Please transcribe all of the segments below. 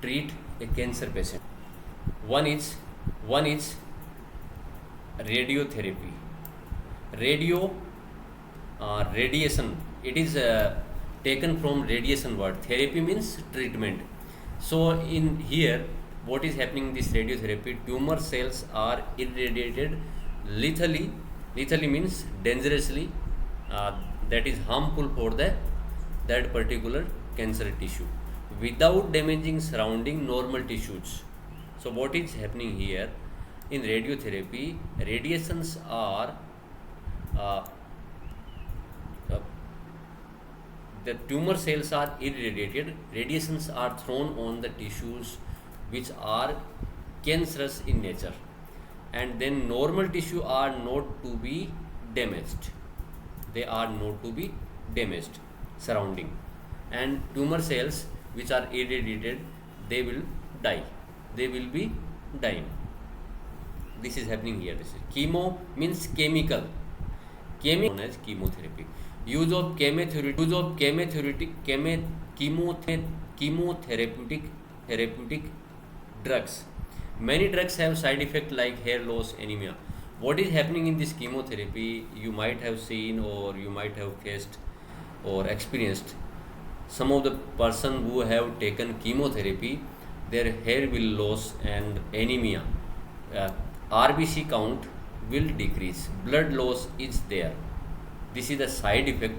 treat a cancer patient. One is one is radiotherapy. Radiation. It is taken from radiation word. Therapy means treatment. So in here, what is happening in this radiotherapy? Tumor cells are irradiated lethally. Lethally means dangerously. That is harmful for that particular cancer tissue without damaging surrounding normal tissues. So what is happening here in radiotherapy? Radiations are uh, uh, the tumor cells are irradiated. Radiations are thrown on the tissues which are cancerous in nature, and then normal tissue are not to be damaged. They are not to be damaged surrounding, and tumor cells which are irradiated, they will die. They will be dying. This is happening here. This is chemo means chemical. Chemical known as chemotherapy. Use of chemotherapeutic therapeutic drugs. Many drugs have side effects like hair loss, anemia. What is happening in this chemotherapy? You might have seen, or you might have faced or experienced. Some of the person who have taken chemotherapy, their hair will lose and anemia. Uh, RBC count will decrease. Blood loss is there. This is the side effect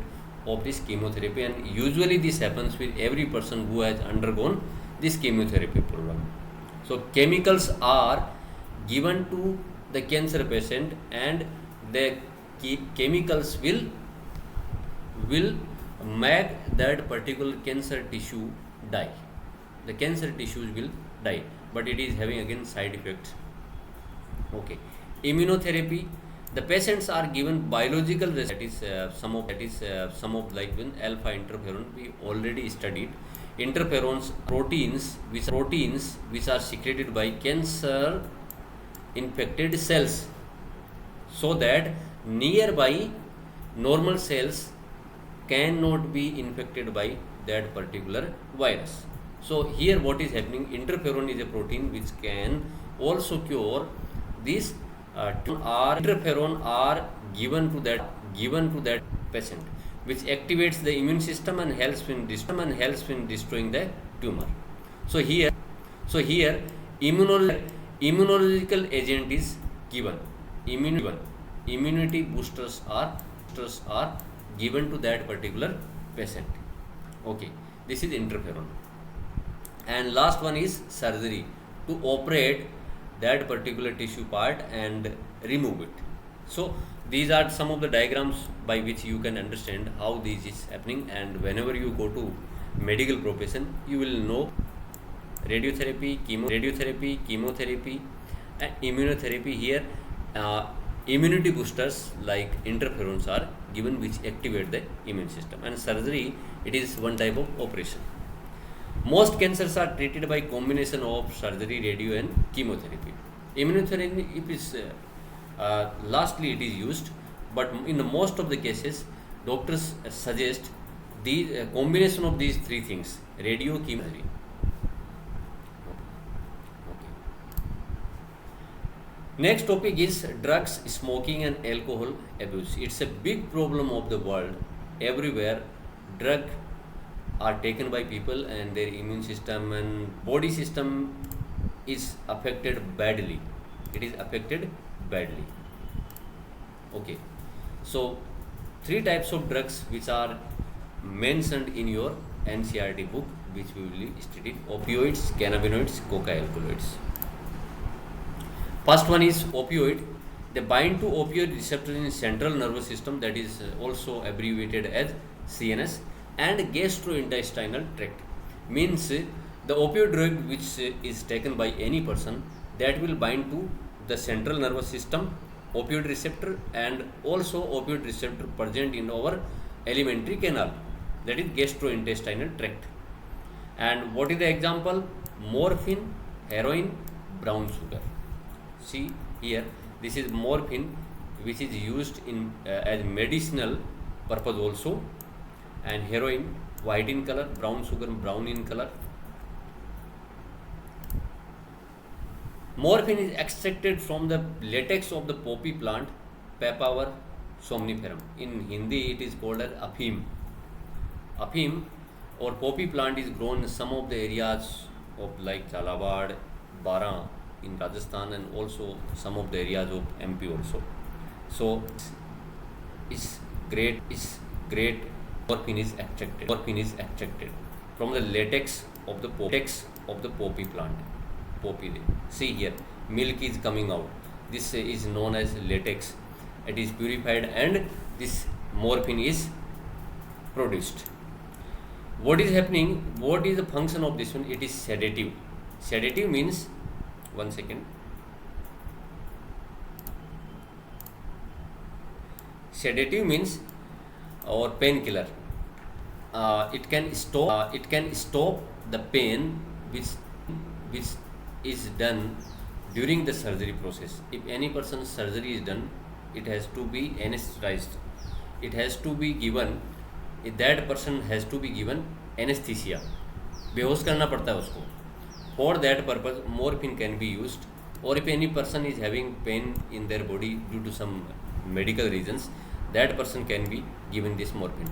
of this chemotherapy, and usually this happens with every person who has undergone this chemotherapy program. So chemicals are given to the cancer patient, and the chemicals will make that particular cancer tissue die. The cancer tissues will die, but it is having again side effects. Okay, immunotherapy. The patients are given biological that is some of like when alpha interferon we already studied. Interferons proteins which are secreted by cancer infected cells, so that nearby normal cells cannot be infected by that particular virus. So here what is happening? Interferon is a protein which can also cure these interferon are given to that patient, which activates the immune system and helps in destroying the tumor. So here immunological agent is given. Immunity boosters are given to that particular patient. Okay, this is interferon. And last one is surgery, to operate that particular tissue part and remove it. So these are some of the diagrams by which you can understand how this is happening, and whenever you go to medical profession, you will know radiotherapy, chemotherapy, and immunotherapy. Here immunity boosters like interferons are given which activate the immune system, and surgery, it is one type of operation. Most cancers are treated by combination of surgery, radio, and chemotherapy. Immunotherapy is lastly it is used, but in the most of the cases, doctors suggest the combination of these three things: radio, chemotherapy. Okay. Next topic is drugs, smoking, and alcohol abuse. It's a big problem of the world. Everywhere, drugs are taken by people, and their immune system and body system is affected badly. It is affected badly. Okay, so three types of drugs which are mentioned in your NCERT book, which we will study: opioids, cannabinoids, coca-alkaloids. First one is opioid. They bind to opioid receptors in central nervous system, that is also abbreviated as CNS, and gastrointestinal tract. Means the opioid drug which is taken by any person, that will bind to the central nervous system opioid receptor, and also opioid receptor present in our alimentary canal, that is gastrointestinal tract. And what is the example? Morphine, heroin, brown sugar. See here, this is morphine which is used in as medicinal purpose also, and heroin white in color, brown sugar brown in color. Morphine is extracted from the latex of the poppy plant, Papaver somniferum. In Hindi, it is called as afim. Afim or poppy plant is grown in some of the areas of like Jhalabad, Bara in Rajasthan, and also some of the areas of MP also. So, is great. Morphine is extracted. Morphine is extracted from the latex of the poppy plant. Poppy. See here, milk is coming out. This is known as latex. It is purified and this morphine is produced. What is happening? What is the function of this one? It is sedative. Sedative means, one second. Sedative means or painkiller. It can stop the pain which is done during the surgery process. If any person's surgery is done, it has to be anesthetized. It has to be given, that person has to be given anesthesia. बेहोश करना पड़ता है उसको. For that purpose, morphine can be used. Or if any person is having pain in their body due to some medical reasons, that person can be given this morphine.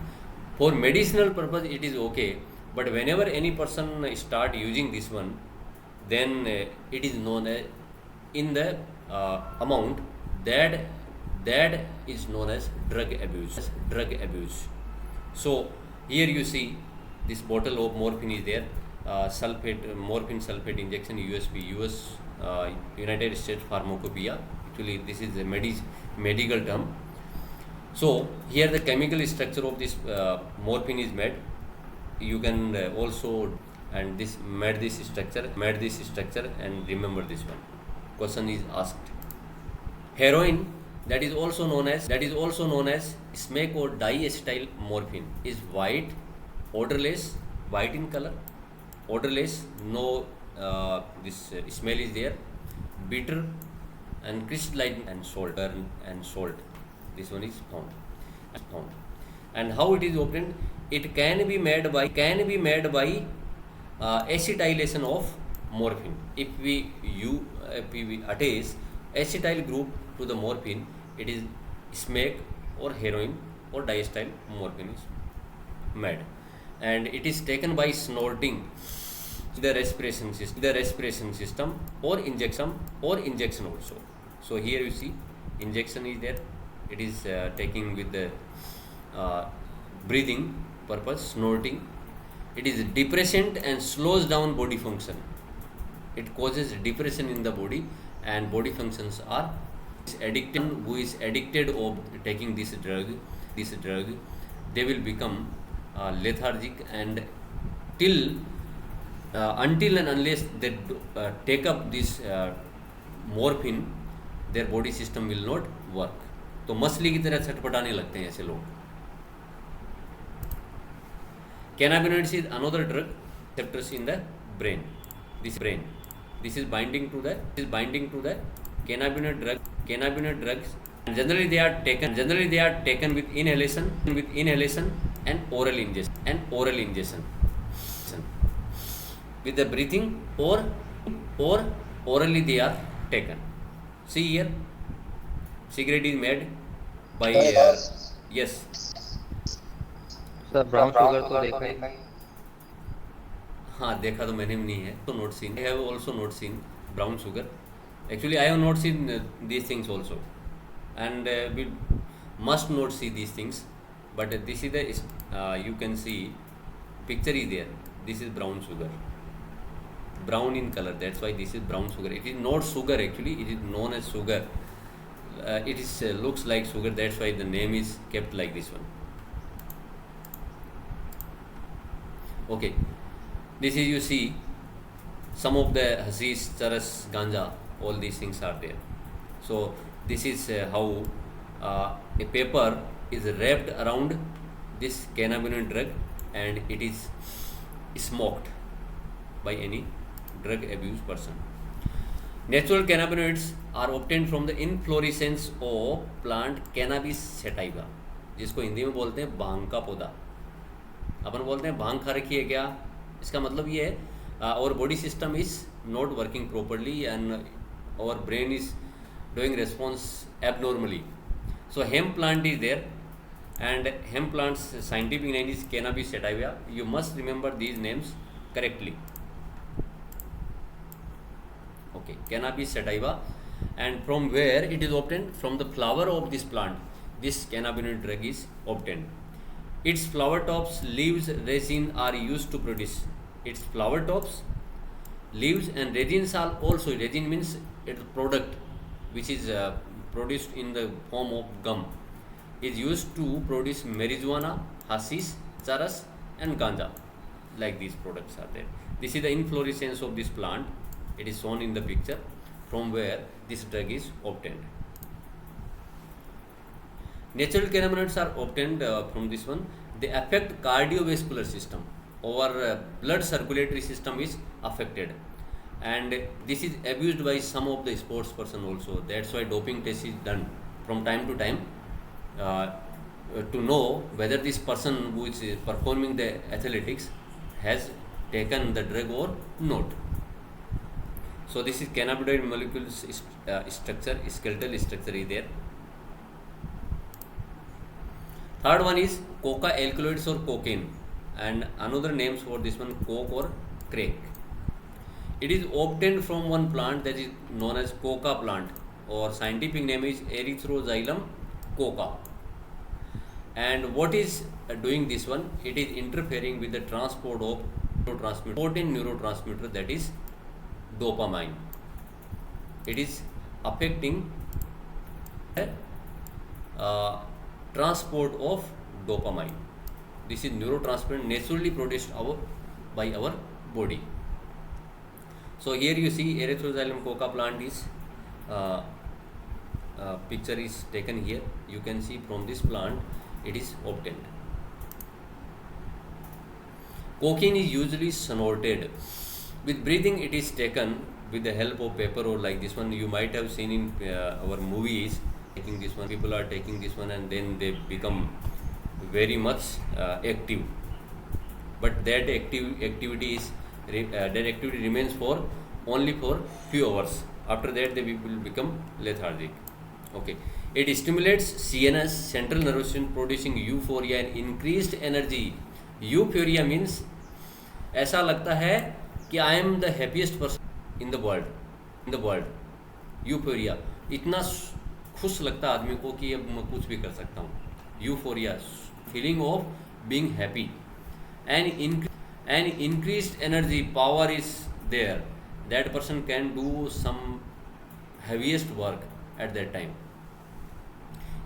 For medicinal purpose, it is okay. But whenever any person start using this one, then it is known as in the amount that is known as drug abuse. So here you see this bottle of morphine is there, morphine sulfate injection, US United States Pharmacopoeia. Actually this is a medical term. So here the chemical structure of this morphine is made. You can also and this made this structure and remember this one. Question is asked. Heroin, that is also known as smack or diacetyl morphine, is white, odorless, white in color, odorless, no this smell is there, bitter and crystalline and salt. This one is found. And how it is obtained? It can be made by acetylation of morphine. If we attach acetyl group to the morphine, it is smack or heroin or diacetyl morphine is made, and it is taken by snorting the respiration system or injection also. So here you see injection is there. It is taking with the breathing purpose, snorting. It is depressant and slows down body function. It causes depression in the body and body functions are who is addicted of taking this drug, they will become lethargic, and until and unless they take up this morphine, their body system will not work. तो मछली की तरह छटपटाने लगते हैं ऐसे लोग. Cannabinoids is another drug receptors in the brain. This is binding to the cannabinoid drugs. And generally they are taken with inhalation and oral ingestion. With the breathing or orally they are taken. See here, cigarette is made by yes. Sir brown sugar तो देखा है. हाँ, देखा तो मैंने भी नहीं है. So not seen. I have also not seen brown sugar. Actually, I have not seen these things also, and we must not see these things. But this is the you can see picture is there. This is brown sugar, brown in color. That's why this is brown sugar. It is not sugar actually. It is known as sugar. It is looks like sugar. That's why the name is kept like this one. Okay, this is you see some of the hashish, charas, ganja, all these things are there. So this is how a paper is wrapped around this cannabinoid drug and it is smoked by any drug abuse person. Natural cannabinoids are obtained from the inflorescence of plant Cannabis sativa, जिसको हिंदी में बोलते हैं भांग का पौधा. अपन बोलते हैं भांग खा रखी है क्या, इसका मतलब ये है. और body system is not working properly and our brain is doing response abnormally. So hemp plant is there, and hemp plant's scientific name is Cannabis sativa. You must remember these names correctly. Okay, Cannabis sativa. And from where it is obtained? From the flower of this plant. This cannabinoid drug is obtained. Its flower tops, leaves, resin are used to produce. Its flower tops, leaves and resins are also, resin means its product which is produced in the form of gum, is used to produce marijuana, hashish, charas and ganja. Like these products are there. This is the inflorescence of this plant. It is shown in the picture from where this drug is obtained. Natural cannabinoids are obtained from this one. They affect cardiovascular system. Our blood circulatory system is affected, and this is abused by some of the sports person also. That's why doping test is done from time to time to know whether this person who is performing the athletics has taken the drug or not. So this is cannabinoid molecules structure, skeletal structure is there. Third one is coca alkaloids or cocaine, and another names for this one coke or crack. It is obtained from one plant that is known as coca plant, or scientific name is Erythroxylum coca. And what is doing this one? It is interfering with the transport of important neurotransmitter, that is dopamine. It is affecting transport of dopamine. This is neurotransmitter naturally produced by our body. So here you see Erythroxylum coca plant is picture is taken here. You can see from this plant it is obtained. Cocaine is usually snorted. With breathing it is taken with the help of paper, or like this one you might have seen in our movies. Taking this one, people are taking this one and then they become very much active. But that activity remains for only for few hours. After that they will become lethargic. Okay. It stimulates CNS, central nervous system, producing euphoria and increased energy. Euphoria means ऐसा लगता है कि I am the happiest person in the world. Euphoria, इतना खुश लगता है आदमी को कि अब मैं कुछ भी कर सकता हूँ. Euphoria, feeling of being happy, and increased energy, power is there. That person can do some heaviest work at that time.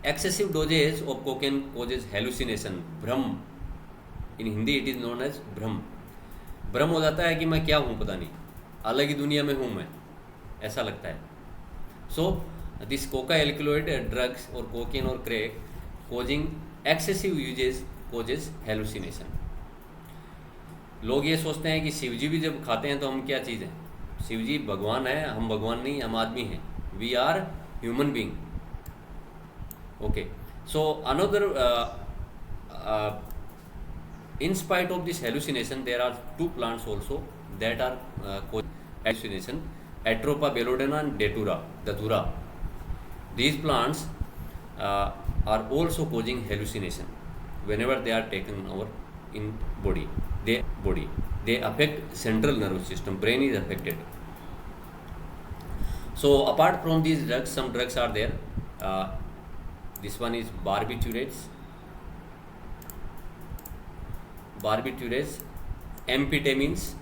Excessive dosage of cocaine causes hallucination, भ्रम. In Hindi it is known as भ्रम हो जाता है कि मैं क्या हूँ पता नहीं, अलग ही दुनिया में हूँ मैं, ऐसा लगता है. So this coca alkaloid drugs or cocaine or crack causing excessive usage causes hallucination. लोग ये सोचते हैं कि शिवजी भी जब खाते हैं तो हम क्या चीज़ हैं, शिवजी भगवान है, हम भगवान नहीं, हम आदमी हैं. We are human being. Okay. So another in spite of this hallucination, there are two plants also that are causing hallucination: Atropa bellodana and datura. These plants are also causing hallucination whenever they are taken over in body. They affect central nervous system. Brain is affected. So apart from these drugs, some drugs are there. This one is barbiturates, amphetamines,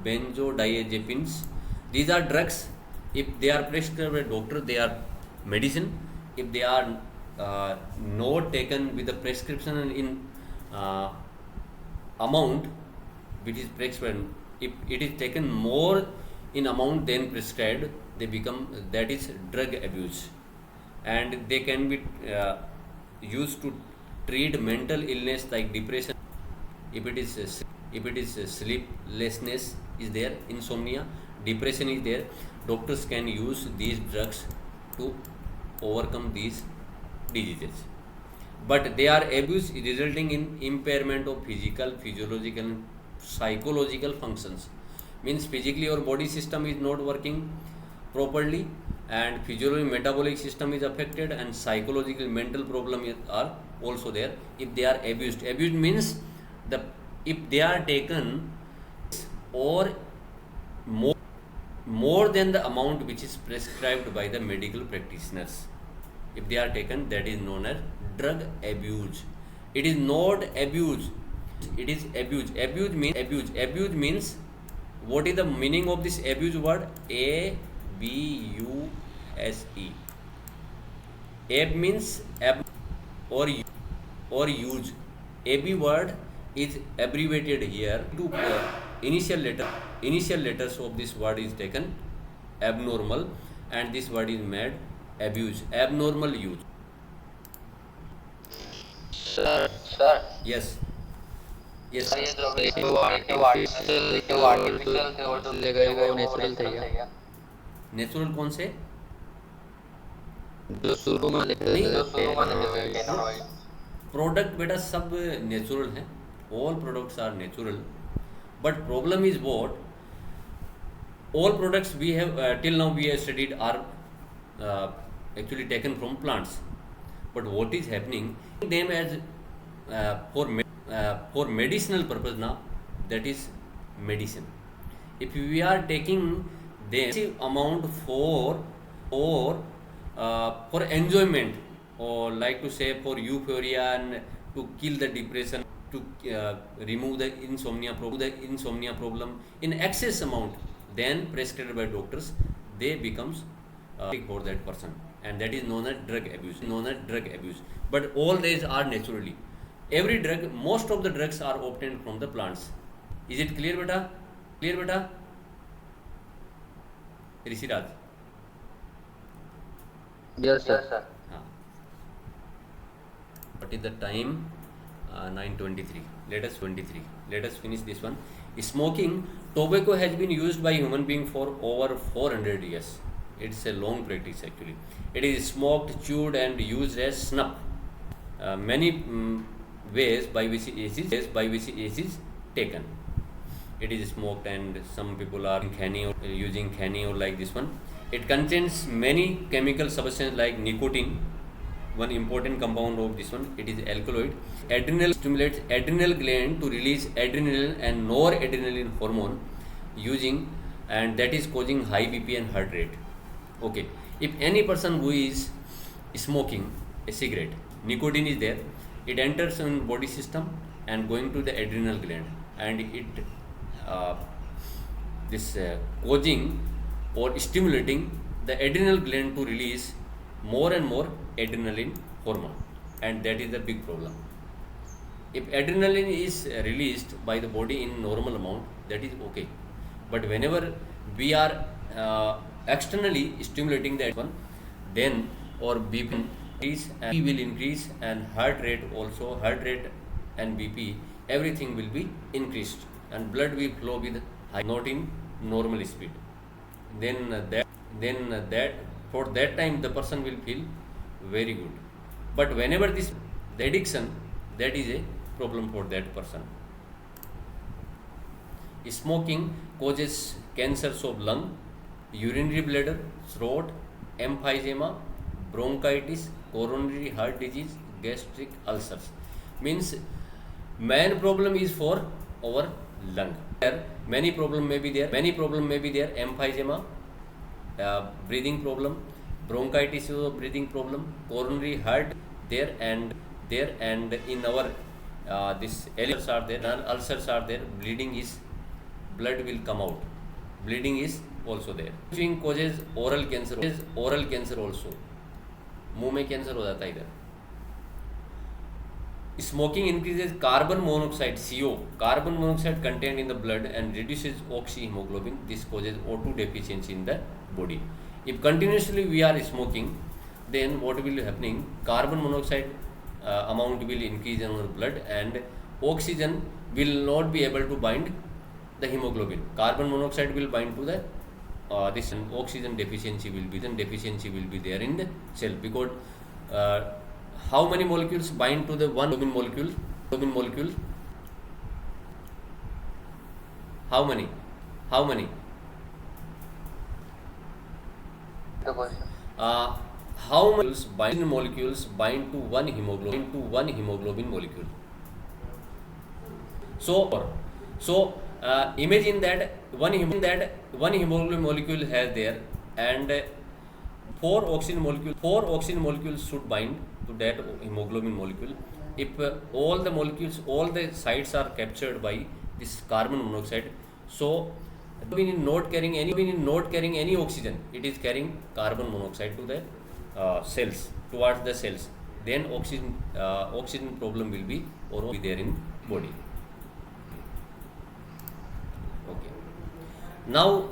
benzodiazepines. These are drugs. If they are prescribed by doctor, they are medicine. If they are not taken with the prescription and in amount which is prescribed, if it is taken more in amount than prescribed, they become, that is drug abuse, and they can be used to treat mental illness like depression. If it is sleeplessness is there, insomnia, depression is there, doctors can use these drugs to overcome these diseases. But they are abused, resulting in impairment of physical, physiological and psychological functions. Means physically our body system is not working properly, and physiology metabolic system is affected, and psychological mental problem are also there if they are abused. Abused means the if they are taken or more, more than the amount which is prescribed by the medical practitioners. If they are taken, that is known as drug abuse. It is not abuse, it is abuse. Abuse means, what is the meaning of this abuse word? A B U S E. Ab means ab or use. AB word is abbreviated here to initial letters of this word is taken abnormal, and this word is made abuse, abnormal use. Sir, Yes, yes. Sir ये जो अभी वो artificial थे और जो ले गए वो नेचुरल थे क्या? नेचुरल कौन से? जो शुरू में लेके नहीं, गए स्टेरॉइड। प्रोडक्ट बेटा सब नेचुरल हैं, all products are natural, but problem is what, all products we have till now we have studied are actually taken from plants, but what is happening them as for medicinal purpose now, that is medicine. If we are taking them amount for enjoyment, or like to say for euphoria and to kill the depression, to remove the insomnia problem in excess amount, then prescribed by doctors, they becomes for that person, and that is known as drug abuse. But all these are naturally. Every drug, most of the drugs are obtained from the plants. Is it clear beta? Rishiraj? Yes sir. What is the time? 9:23. Let us finish this one. Smoking. Tobacco has been used by human being for over 400 years. It's a long practice actually. It is smoked, chewed and used as snuff. Many ways by which it is taken. It is smoked, and some people are using khani or like this one. It contains many chemical substances like nicotine. One important compound of this one, it is alkaloid. Adrenal stimulates adrenal gland to release adrenaline and noradrenaline hormone and that is causing high BP and heart rate. Okay, if any person who is smoking a cigarette, nicotine is there, it enters in body system and going to the adrenal gland, and it causing or stimulating the adrenal gland to release more and more adrenaline hormone, and that is the big problem. If adrenaline is released by the body in normal amount, that is okay, but whenever we are externally stimulating that one, then or BP will increase, and heart rate and BP, everything will be increased, and blood will flow with high, not in normal speed. Then that for that time the person will feel very good, but whenever the addiction, that is a problem for that person. Smoking causes cancers of lung, urinary bladder, throat, emphysema, bronchitis, coronary heart disease, gastric ulcers. Means main problem is for our lung. Many problem may be there. Emphysema, breathing problem, bronchitis is a breathing problem, coronary heart there, and in our this ulcers are there, blood will come out, bleeding is also there. Smoking causes oral cancer also, मुंह में cancer हो जाता है इधर. Smoking increases carbon monoxide (CO), carbon monoxide contained in the blood, and reduces oxyhemoglobin. This causes O2 deficiency in the body. If continuously we are smoking, then what will be happening? Carbon monoxide amount will increase in our blood, and oxygen will not be able to bind the hemoglobin. Carbon monoxide will bind to the this oxygen deficiency will be there in the cell, because how many molecules bind to the one hemoglobin molecule? How many? Uh, how many molecules bind to one hemoglobin molecule? So imagine that one hemoglobin molecule has there, and four oxygen molecules should bind to that hemoglobin molecule. If all the sites are captured by this carbon monoxide, so hemoglobin is not carrying any oxygen. It is carrying carbon monoxide to the cells, towards the cells. Then oxygen problem will be there in body. Okay. Now,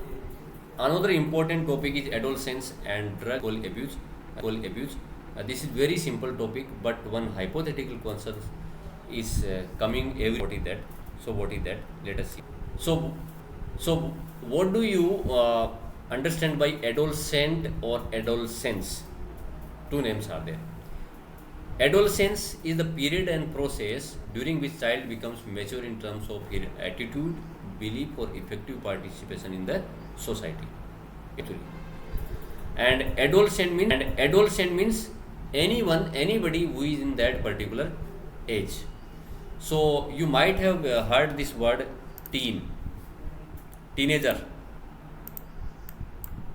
another important topic is adolescence and drug alcohol abuse. This is very simple topic, but one hypothetical concern is coming every. What is that? Let us see. So what do you understand by adolescent or adolescence? Two names are there. Adolescence is the period and process during which child becomes mature in terms of his attitude, belief, or effective participation in the society. Actually. And adolescent means anybody who is in that particular age. So you might have heard this word teenager.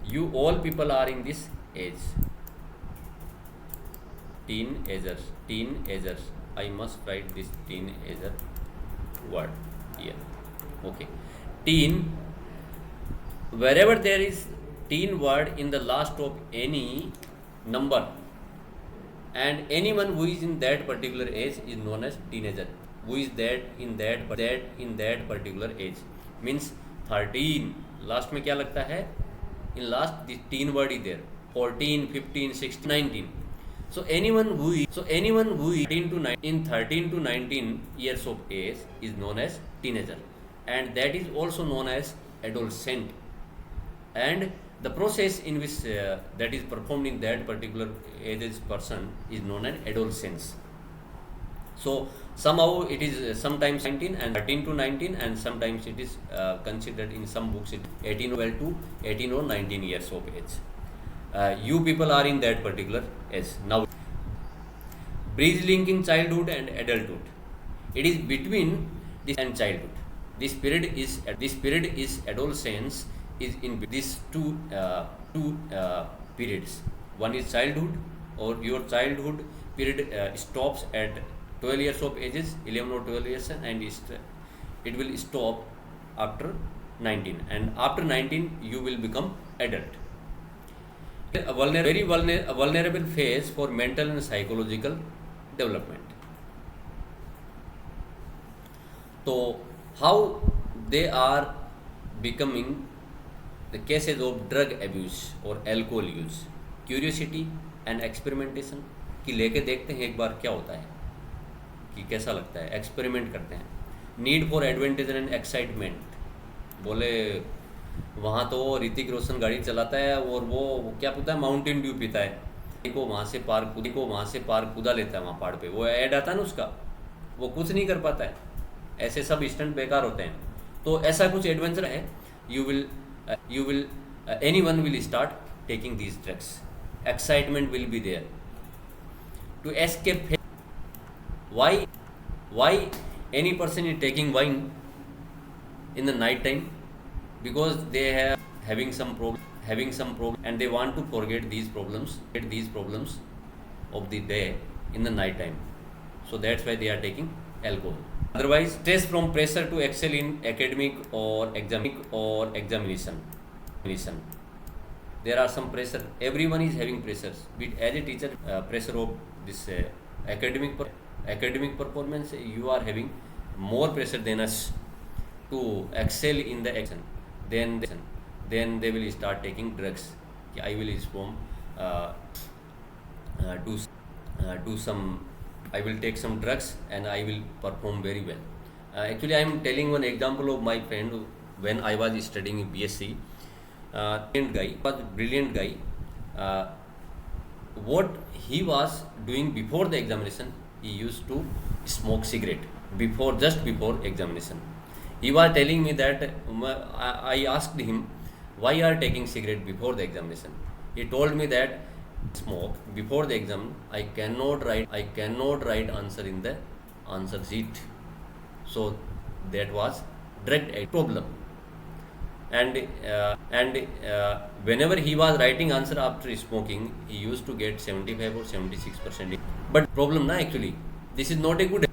You all people are in this age. Teenagers. I must write this teenager word here. Okay. Teen. Wherever there is teen word in the last of any number, and anyone who is in that particular age is known as teenager. Who is that in that particular age means 13. Last में क्या लगता है? In last the teen word is there. 14, 15, 16, 19. So anyone who is 13 to 19 years of age is known as teenager, and that is also known as adolescent. And the process in which that is performed in that particular age person is known as adolescence. So somehow it is sometimes 19 and 13 to 19, and sometimes it is considered in some books it 12 to 18 or 19 years of age. You people are in that particular age. Now, bridge linking childhood and adulthood. It is between this and childhood. This period is adolescence. Is in these two periods. One is childhood, or your childhood period stops at 12 years of ages, 11 or 12 years, and it will stop after 19. And after 19, you will become adult. A vulnerable phase for mental and psychological development. So, how they are becoming the cases of drug abuse or alcohol use. Curiosity and experimentation कि लेके देखते हैं एक बार क्या होता है, कि कैसा लगता है, एक्सपेरिमेंट करते हैं. Need for adventure and excitement. बोले वहाँ तो ऋतिक रोशन गाड़ी चलाता है और वो क्या पीता है, माउंटेन ड्यू पीता है, को वहाँ से पार कूदा लेता है वहाँ पहाड़ पे. वो ऐड आता है ना उसका, वो कुछ नहीं कर पाता है. ऐसे सब स्टंट बेकार होते हैं. तो ऐसा कुछ एडवेंचर है. Anyone will start taking these drugs. Excitement will be there to escape. Why any person is taking wine in the night time? Because they have having some problem, and they want to forget these problems of the day in the night time. So that's why they are taking alcohol. Otherwise, stress from pressure to excel in academic or examination. There are some pressure. Everyone is having pressures. As a teacher, pressure of this academic performance, you are having more pressure than us to excel in the action. Then they will start taking drugs. I will I will take some drugs and I will perform very well. Actually, I am telling one example of my friend when I was studying in BSc. Brilliant guy. What he was doing before the examination, he used to smoke cigarette just before examination. He was telling me that I asked him, why you are taking cigarette before the examination? He told me that smoke before the exam I cannot write answer in the answer sheet. So that was direct problem. And whenever he was writing answer after smoking, he used to get 75 or 76%. But problem na, actually this is not a good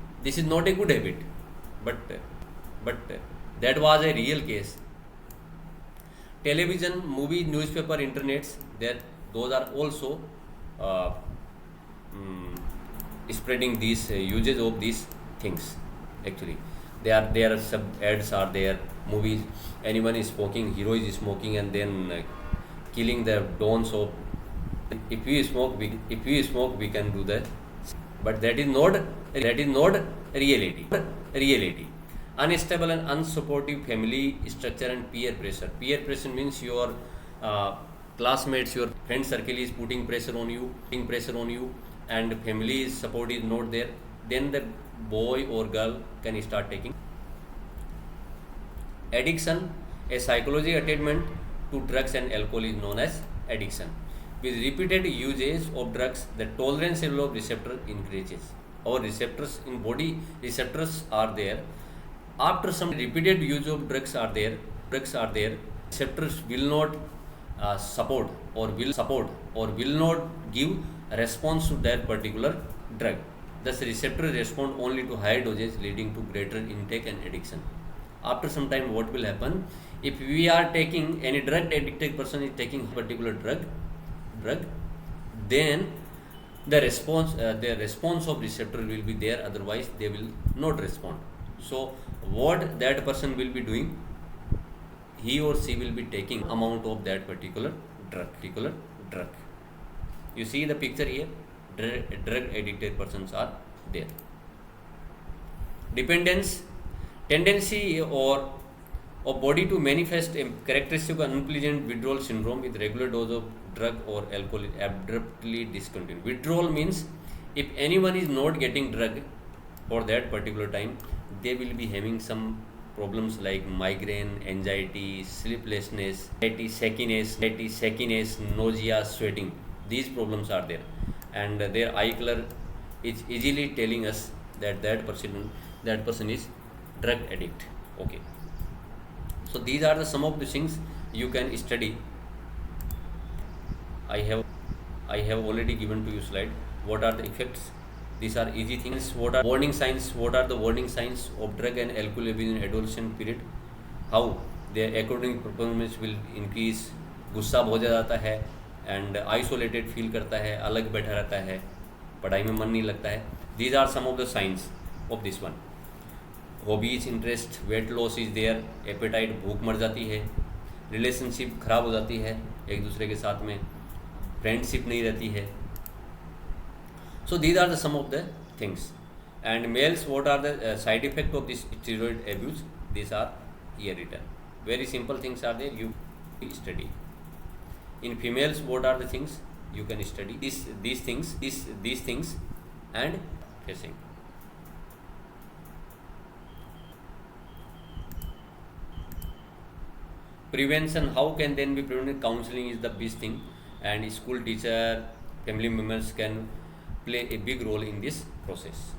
habit, but that was a real case. Television, movie, newspaper, internets, those are also uh, spreading these uses of these things. Actually, there are some ads are there. Movies, anyone is smoking, hero is smoking, and then killing the dons of. If we smoke, we can do that. But that is not reality. Unstable and unsupportive family structure and peer pressure. Peer pressure means your classmates, your friend circle is putting pressure on you, and family support is not there. Then the boy or girl can start taking. Addiction, a psychological attachment to drugs and alcohol, is known as addiction. With repeated usage of drugs, the tolerance level of receptor increases. Our receptors in body receptors are there. After some repeated use of drugs are there, receptors will not support or will not give a response to that particular drug. Thus, receptors respond only to higher doses, leading to greater intake and addiction. After some time, what will happen? If we are taking any drug addicted person is taking a particular drug, then the response of receptor will be there. Otherwise, they will not respond. So, what that person will be doing? He or she will be taking amount of that particular drug. You see the picture here. Drug addicted persons are there. Dependence, tendency or body to manifest a characteristic of unpleasant withdrawal syndrome with regular dose of drug or alcohol is abruptly discontinued. Withdrawal means if anyone is not getting drug for that particular time, they will be having some problems like migraine, anxiety, sleeplessness, shakiness, nausea, sweating. These problems are there, and their eye color is easily telling us that person is drug addict. Okay. So these are some of the things you can study. I have already given to you slide. What are the effects? These are easy things. What are warning signs? What are the warning signs of drug and alcohol abuse in adolescent period? How their academic performance will increase. गुस्सा बहुत ज़्यादा आता है and isolated feel करता है, अलग बैठा रहता है, पढ़ाई में मन नहीं लगता है. These are some of the signs of this one. Hobbies, interest, weight loss is there, appetite, भूख मर जाती है, रिलेशनशिप ख़राब हो जाती है एक दूसरे के साथ में, फ्रेंडशिप नहीं रहती है. So these are the some of the things. And males, what are the side effect of this steroid abuse? This are here written. Very simple things are there, you study. In females, what are the things you can study? These things and facing. Prevention, how can then be prevented? Counseling is the best thing, and school teacher, family members can play a big role in this process.